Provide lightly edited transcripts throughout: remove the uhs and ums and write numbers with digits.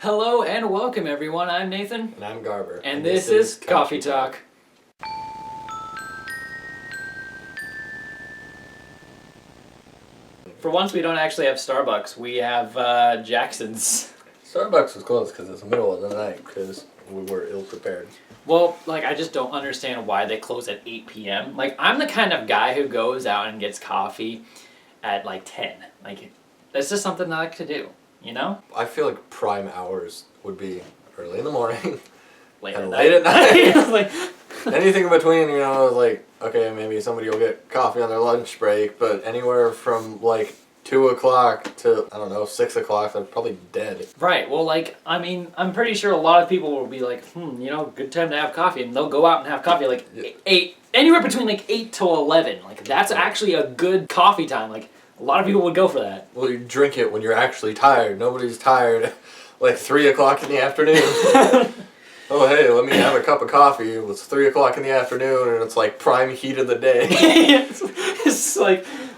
Hello and welcome everyone, I'm Nathan. And I'm Garber. And this is Coffee Talk. For once we don't actually have Starbucks, we have Jackson's. Starbucks was closed because it's the middle of the night because we were ill-prepared. Well, I just don't understand why they close at 8 p.m. I'm the kind of guy who goes out and gets coffee at 10. That's just something I like to do, you know? I feel like prime hours would be early in the morning. Late and at night. late at night. Anything in between, okay, maybe somebody will get coffee on their lunch break, but anywhere from 2 o'clock to, 6 o'clock, they're probably dead. Right, well, I'm pretty sure a lot of people will be good time to have coffee, and they'll go out and have coffee 8, anywhere between 8 to 11. That's actually a good coffee time. A lot of people would go for that. Well, you drink it when you're actually tired. Nobody's tired 3 o'clock in the afternoon. Oh, hey, let me have a cup of coffee. It's 3 o'clock in the afternoon, and it's prime heat of the day. it's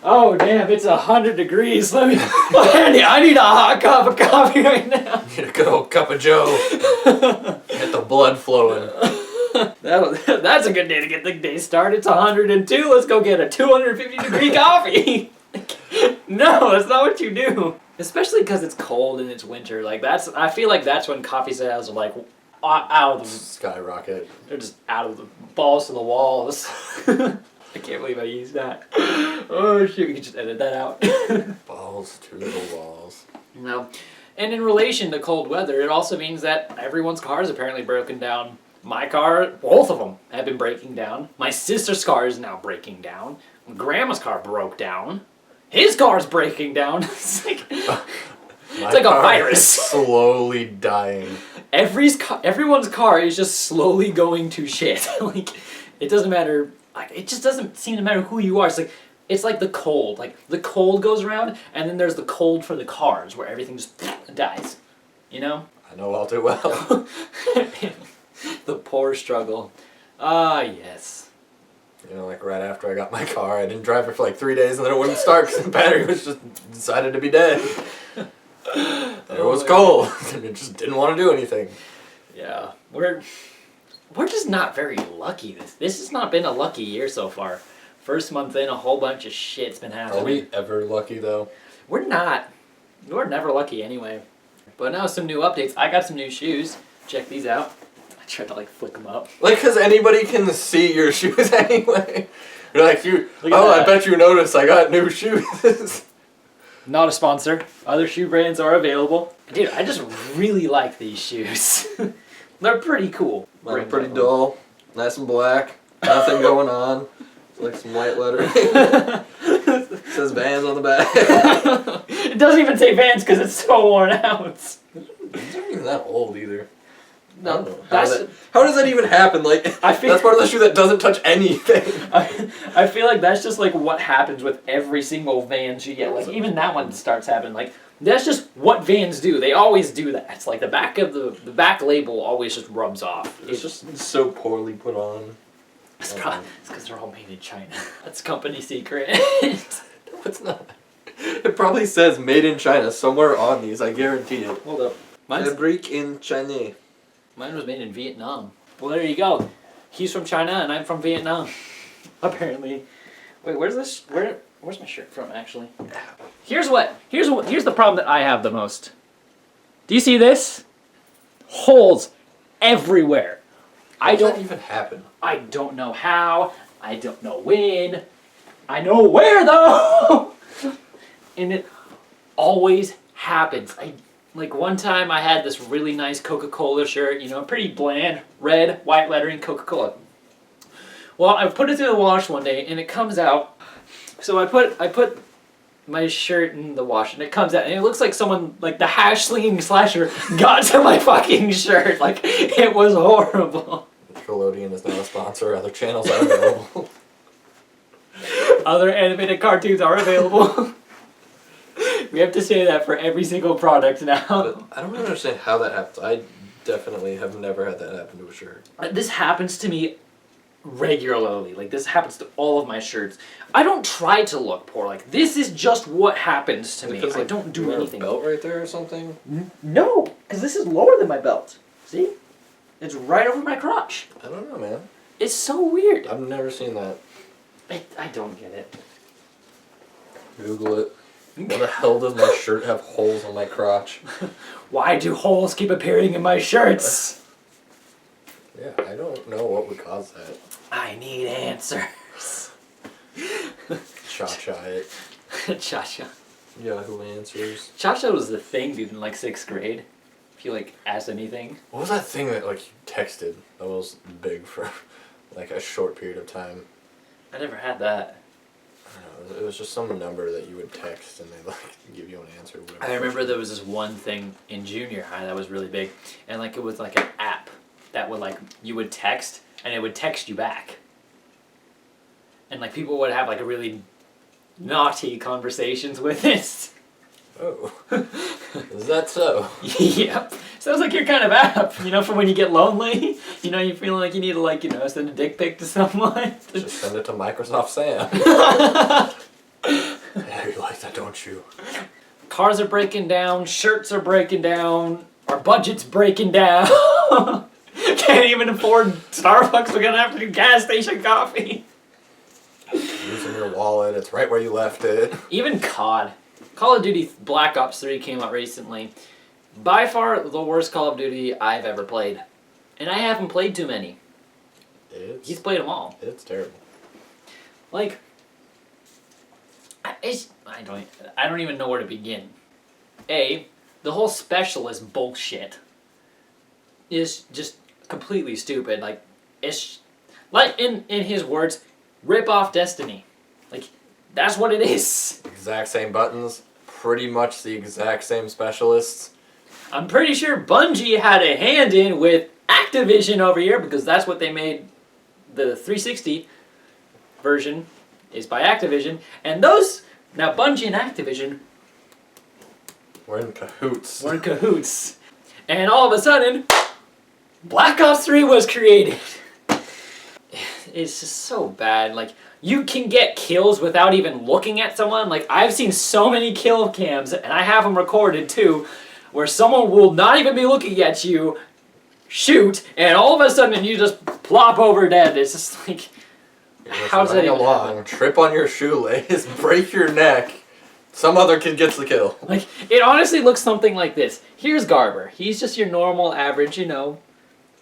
oh, damn, it's 100 degrees. I need a hot cup of coffee right now. Need a good old cup of joe. Get the blood flowing. That's a good day to get the day started. It's 102. Let's go get a 250-degree coffee. No, that's not what you do. Especially because it's cold and it's winter. I feel like that's when coffee sales are out of the skyrocket. They're just out of the balls to the walls. I can't believe I used that. Oh shit, we can just edit that out. Balls to the walls. No. And in relation to cold weather, it also means that everyone's car is apparently broken down. My car, both of them have been breaking down. My sister's car is now breaking down. Grandma's car broke down. His car's breaking down. It's like a virus. Slowly dying. Everyone's car is just slowly going to shit. It doesn't matter. It just doesn't seem to matter who you are. It's like the cold. The cold goes around, and then there's the cold for the cars, where everything just dies. You know? I know all too well. The poor struggle. Ah, yes. Right after I got my car, I didn't drive it for 3 days, and then it wouldn't start because the battery was just decided to be dead. It was cold, and it just didn't want to do anything. Yeah, we're just not very lucky. This has not been a lucky year so far. First month in, a whole bunch of shit's been happening. Are we ever lucky though? We're not. We're never lucky anyway. But now some new updates. I got some new shoes. Check these out. I tried to flick them up. Because anybody can see your shoes anyway. You're I bet you noticed I got new shoes. Not a sponsor. Other shoe brands are available. Dude, I just really like these shoes. They're pretty cool. They're pretty dull. Nice and black. Nothing going on. It's some white lettering. It says Vans on the back. It doesn't even say Vans because it's so worn out. These aren't even that old either. No, how does that even happen? That's part of the shoe that doesn't touch anything. I feel like that's just what happens with every single Vans you get. Even that one starts happening. That's just what Vans do. They always do that. It's the back of the back label always just rubs off. It's just so poorly put on. It's because they're all made in China. That's company secret. No, it's not. It probably says made in China somewhere on these. I guarantee it. Hold up. Fabrique in China. Mine was made in Vietnam. Well, there you go. He's from China and I'm from Vietnam. Apparently. Wait, where's my shirt from, actually? Here's the problem that I have the most. Do you see this? Holes everywhere. How does that even happen? I don't know how. I don't know when. I know where, though! And it always happens. One time I had this really nice Coca-Cola shirt, pretty bland, red, white lettering, Coca-Cola. Well, I put it through the wash one day, and it comes out. So I put my shirt in the wash, and it comes out, and it looks like someone, the hash-slinging slasher got to my fucking shirt. It was horrible. Nickelodeon is not a sponsor. Other channels are available. Other animated cartoons are available. We have to say that for every single product now. But I don't understand how that happens. I definitely have never had that happen to a shirt. This happens to me regularly. Like, this happens to all of my shirts. I don't try to look poor. Like, this is just what happens to me. I don't do anything. A belt right there or something? No, because this is lower than my belt. See? It's right over my crotch. I don't know, man. It's so weird. I've never seen that. I don't get it. Google it. Why the hell does my shirt have holes on my crotch? Why do holes keep appearing in my shirts? Yeah, I don't know what would cause that. I need answers. Cha-cha it. Cha-cha. Yahoo Answers. Cha-cha was the thing, dude, in like 6th grade. If you like asked anything. What was that thing that like you texted that was big for like a short period of time? I never had that. I don't know, it was just some number that you would text and they like give you an answer. Whatever. I remember there was this one thing in junior high that was really big, and like it was like an app that would like you would text and it would text you back. And like people would have like really naughty conversations with it. Oh. Is that so? Yep. Sounds like your kind of app, you know, for when you get lonely. You know, you feel like you need to like, you know, send a dick pic to someone. Just send it to Microsoft Sam. Yeah, you like that, don't you? Cars are breaking down, shirts are breaking down, our budget's breaking down. Can't even afford Starbucks, we're gonna have to do gas station coffee. Using your wallet, it's right where you left it. Even COD. Call of Duty Black Ops 3 came out recently. By far the worst Call of Duty I've ever played. And I haven't played too many. He's played them all. It's terrible. Like, I don't even know where to begin. The whole specialist bullshit is just completely stupid. Like, it's like in his words, rip off Destiny. Like, that's what it is. Exact same buttons, pretty much the exact same specialists. I'm pretty sure Bungie had a hand in with Activision over here because that's what they made. The 360 version is by Activision, and those now Bungie and Activision We're in cahoots. were in cahoots, and all of a sudden, Black Ops 3 was created. It's just so bad. Like, you can get kills without even looking at someone. Like, I've seen so many kill cams, and I have them recorded too, where someone will not even be looking at you, shoot, and all of a sudden you just plop over dead. It's just like, how does that even happen? Trip on your shoelace, break your neck. Some other kid gets the kill. Like, it honestly looks something like this. Here's Garber. He's just your normal, average, you know,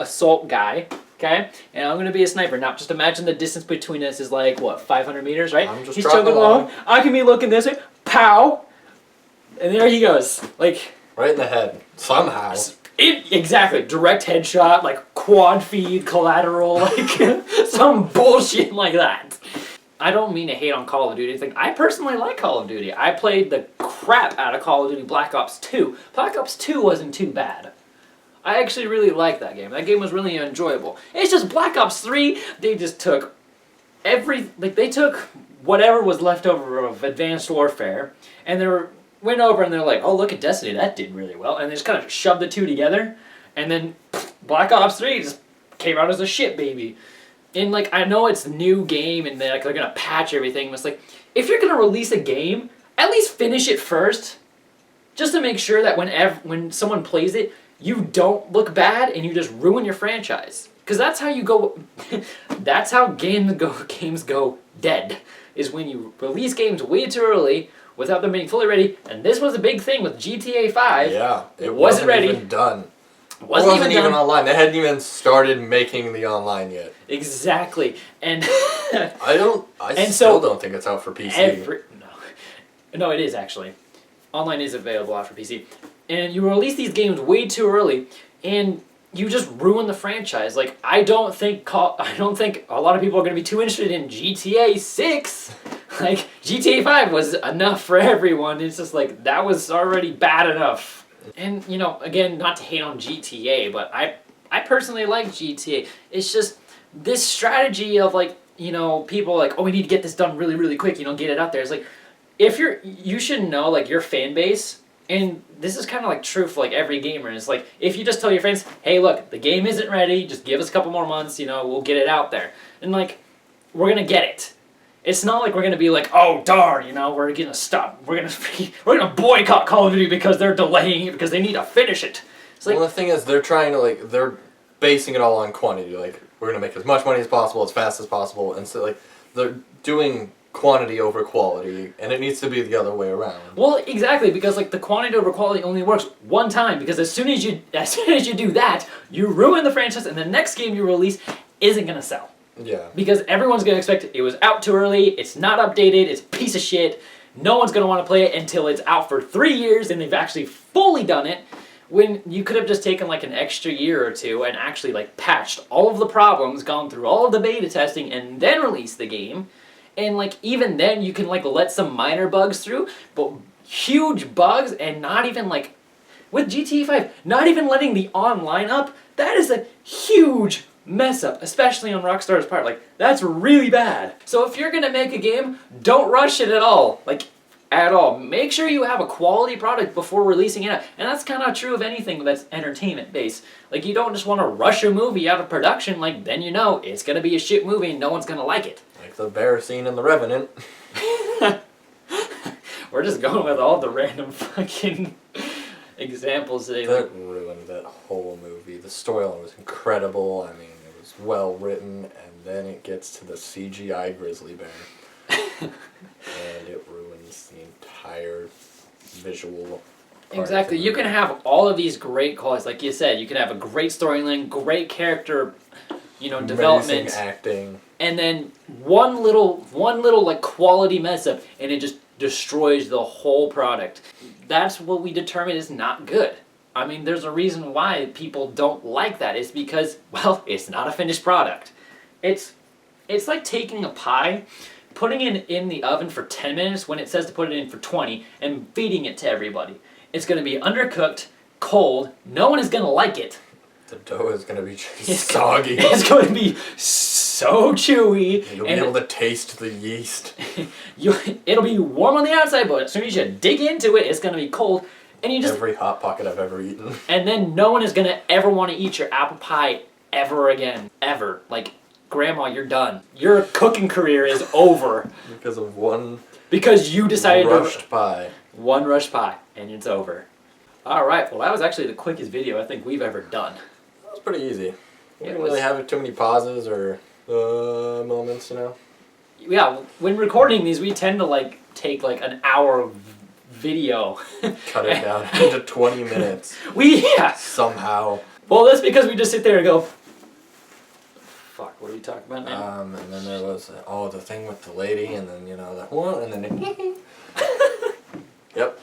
assault guy. Okay? And I'm going to be a sniper. Now, just imagine the distance between us is like, what, 500 meters, right? I'm just He's trucking chugging along. I can be looking this way. Pow! And there he goes. Like... Right in the head. Somehow. Exactly. Direct headshot, like quad feed, collateral, like some bullshit like that. I don't mean to hate on Call of Duty. It's like, I personally like Call of Duty. I played the crap out of Call of Duty Black Ops 2. Black Ops 2 wasn't too bad. I actually really liked that game. That game was really enjoyable. It's just Black Ops 3, they just took they took whatever was left over of Advanced Warfare, and went over and they're like, oh, look at Destiny, that did really well, and they just kind of shoved the two together, and then Black Ops 3 just came out as a shit baby. And like, I know it's a new game and they're gonna patch everything, but it's like, if you're gonna release a game, at least finish it first, just to make sure that when someone plays it, you don't look bad and you just ruin your franchise. Because that's how you go, that's how games go dead, is when you release games way too early without them being fully ready. And this was a big thing with GTA 5. Yeah, it wasn't ready. Even done. It wasn't even done. Online. They hadn't even started making the online yet. Exactly. And I still don't think it's out for PC. No, it is actually. Online is available out for PC. And you release these games way too early, and you just ruin the franchise. Like, I don't think a lot of people are going to be too interested in GTA 6. Like, GTA 5 was enough for everyone. It's just like, that was already bad enough. And, you know, again, not to hate on GTA, but I personally like GTA. It's just this strategy of, like, you know, people like, oh, we need to get this done really, really quick, you know, get it out there. It's like, you should know, like, your fan base And this is kind of like true for like every gamer. It's like if you just tell your friends, "Hey, look, the game isn't ready. Just give us a couple more months. We'll get it out there." And like, we're gonna get it. It's not like we're gonna be like, "Oh darn, we're gonna stop. We're gonna boycott Call of Duty because they're delaying it because they need to finish it." It's like, well, the thing is, they're trying to they're basing it all on quantity. Like, we're gonna make as much money as possible, as fast as possible, and so they're doing quantity over quality, and it needs to be the other way around. well, exactly, because like the quantity over quality only works one time. Because as soon as you do that, you ruin the franchise, and the next game you release isn't gonna sell. Yeah. Because everyone's gonna expect it was out too early. It's not updated. It's a piece of shit. No one's gonna want to play it until it's out for 3 years and they've actually fully done it. When you could have just taken like an extra year or two and actually like patched all of the problems, gone through all of the beta testing, and then released the game. And like even then you can like let some minor bugs through, but huge bugs, and not even like with GTA 5, not even letting the online up, that is a huge mess up, especially on Rockstar's part. Like, that's really bad. So if you're gonna make a game, don't rush it at all. Like, at all. Make sure you have a quality product before releasing it out. And that's kind of true of anything that's entertainment based. Like, you don't just want to rush a movie out of production, like, then it's gonna be a shit movie and no one's gonna like it. Like the bear scene in The Revenant. We're just going with all the random fucking examples today. That ruined that whole movie. The storyline was incredible. I mean, it was well written, and then it gets to the CGI grizzly bear. And it ruins the entire visual. Exactly. You can have all of these great qualities, like you said. You can have a great storyline, great character, development, amazing acting, and then one little like quality mess up, and it just destroys the whole product. That's what we determine is not good. I mean, there's a reason why people don't like that. It's because, well, it's not a finished product. It's like taking a pie, putting it in the oven for 10 minutes when it says to put it in for 20, and feeding it to everybody. It's going to be undercooked, cold, no one is going to like it. the dough is going to be just soggy. It's going to be so chewy. You'll be able to taste the yeast. It'll be warm on the outside, but as soon as you dig into it, it's going to be cold. And you just Every Hot Pocket I've ever eaten. And then no one is going to ever want to eat your apple pie ever again. Ever. Like, Grandma, you're done. Your cooking career is over. Because of one Because you decided rushed pie. One rushed pie, and it's over. Alright, well that was actually the quickest video I think we've ever done. That was pretty easy. We It didn't was- really have too many pauses or moments, Yeah, when recording these, we tend to take an hour of video. Cut it down into 20 minutes. Yeah. Somehow. Well, that's because we just sit there and go, fuck, what are we talking about now? And then there was, the thing with the lady, and then, that one, and then Yep.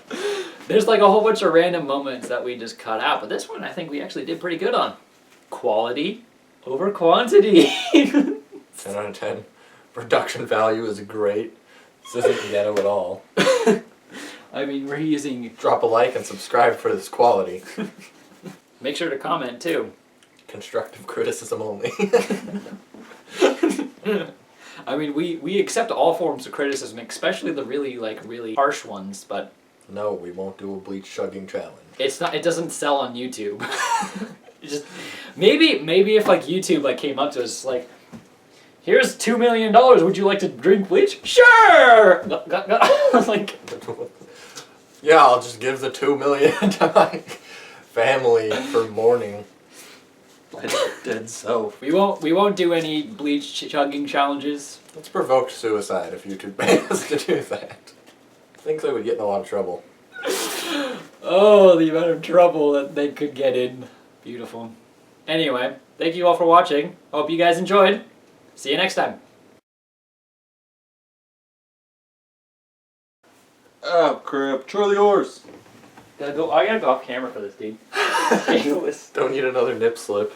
There's a whole bunch of random moments that we just cut out, but this one I think we actually did pretty good on. Quality over quantity. 10 out of 10. Production value is great. This isn't ghetto at all. I mean, we're using... Drop a like and subscribe for this quality. Make sure to comment, too. Constructive criticism only. I mean, we accept all forms of criticism, especially the really harsh ones, but... No, we won't do a bleach chugging challenge. It doesn't sell on YouTube. Maybe if YouTube came up to us here's $2 million, would you like to drink bleach? Sure! Yeah, I'll just give the $2 million to my family for mourning. Dead self. We won't do any bleach chugging challenges. Let's provoke suicide if YouTube bans to do that. I think they would get in a lot of trouble. Oh, the amount of trouble that they could get in. Beautiful. Anyway, thank you all for watching. Hope you guys enjoyed. See you next time. Oh crap, Charlie horse! I gotta go off camera for this, dude. Don't need another nip slip.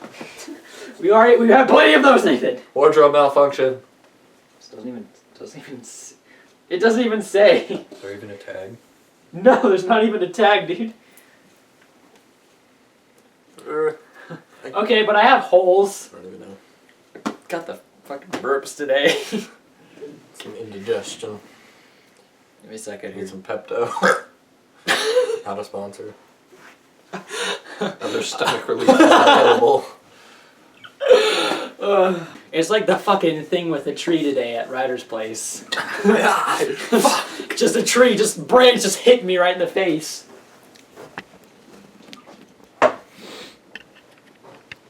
We have plenty of those, Nathan. Wardrobe malfunction. It doesn't even say. Is there even a tag? No, there's not even a tag, dude. Okay, but I have holes. I don't even know. Got the fucking burps today. Some indigestion. Give me a second Need here. some Pepto. Not a sponsor. Other stomach relief is available. It's like the fucking thing with the tree today at Ryder's place. Just a tree, just branch just hit me right in the face.